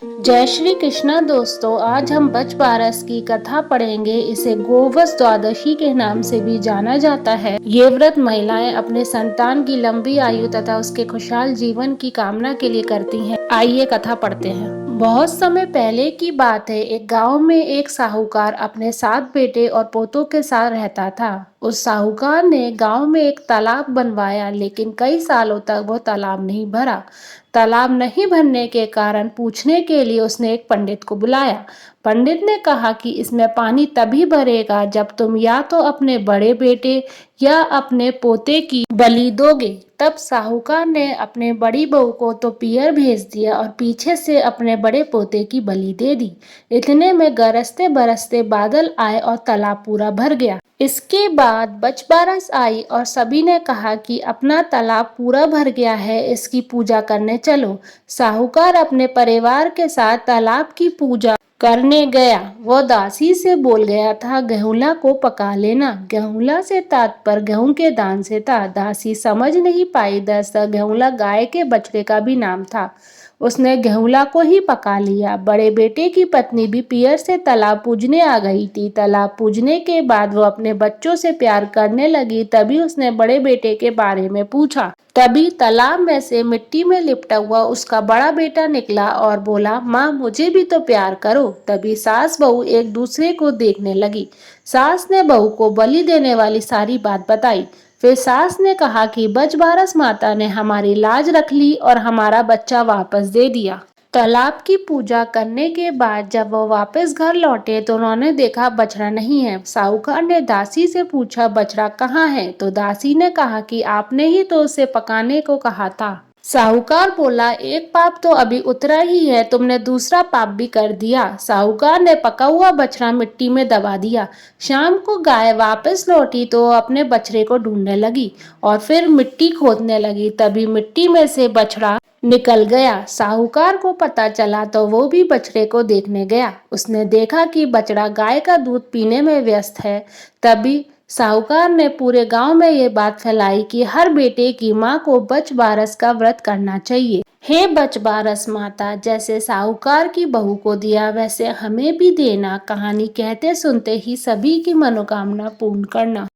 जय श्री कृष्णा दोस्तों, आज हम बच बारस की कथा पढ़ेंगे। इसे गोवश द्वादशी के नाम से भी जाना जाता है। ये व्रत महिलाएं अपने संतान की लंबी आयु तथा उसके खुशहाल जीवन की कामना के लिए करती हैं। आइए कथा पढ़ते हैं। बहुत समय पहले की बात है। एक गांव में एक साहूकार अपने 7 बेटे और पोतों के साथ रहता था। उस साहूकार ने गांव में एक तालाब बनवाया, लेकिन कई सालों तक वो तालाब नहीं भरा। तालाब नहीं भरने के कारण पूछने के लिए उसने एक पंडित को बुलाया। पंडित ने कहा कि इसमें पानी तभी भरेगा जब तुम या तो अपने बड़े बेटे या अपने पोते की बलि दोगे। तब साहूकार ने अपने बड़ी बहू को तो पियर भेज दिया और पीछे से अपने बड़े पोते की बलि दे दी। इतने में गरजते बरसते बादल आए और तालाब पूरा भर गया। इसके बाद बचबारस आई और सभी ने कहा कि अपना तालाब पूरा भर गया है, इसकी पूजा करने चलो। साहूकार अपने परिवार के साथ तालाब की पूजा करने गया। वो दासी से बोल गया था, गेहूला को पका लेना। गेहूला से तात्पर्य गेहूं के दान से था। दासी समझ नहीं पाई, दरअसल गेहूला गाय के बछड़े का भी नाम था। उसने गेहूला को ही पका लिया। बड़े बेटे की पत्नी भी पियर से तालाब पूजने आ गई थी। तालाब पूजने के बाद वो अपने बच्चों से प्यार करने लगी। तभी उसने बड़े बेटे के बारे में पूछा। तभी तालाब में से मिट्टी में लिपटा हुआ उसका बड़ा बेटा निकला और बोला, माँ मुझे भी तो प्यार करो। तभी सास बहू एक दूसरे को देखने लगी। सास ने बहू को बलि देने वाली सारी बात बताई। फिर सास ने कहा कि बचबारस माता ने हमारी लाज रख ली और हमारा बच्चा वापस दे दिया। तालाब की पूजा करने के बाद जब वो वापस घर लौटे तो उन्होंने देखा बछड़ा नहीं है। साहूकार ने दासी से पूछा, बछड़ा कहाँ है? तो दासी ने कहा कि आपने ही तो उसे पकाने को कहा था। साहूकार बोला, एक पाप तो अभी उतरा ही है, तुमने दूसरा पाप भी कर दिया। साहूकार ने पका हुआ बछड़ा मिट्टी में दबा दिया। शाम को गाय वापस लौटी तो अपने बछड़े को ढूंढने लगी और फिर मिट्टी खोदने लगी। तभी मिट्टी में से बछड़ा निकल गया। साहूकार को पता चला तो वो भी बछड़े को देखने गया। उसने देखा कि बछड़ा गाय का दूध पीने में व्यस्त है। तभी साहूकार ने पूरे गांव में ये बात फैलाई कि हर बेटे की माँ को बचबारस का व्रत करना चाहिए। हे बचबारस माता, जैसे साहूकार की बहू को दिया वैसे हमें भी देना। कहानी कहते सुनते ही सभी की मनोकामना पूर्ण करना।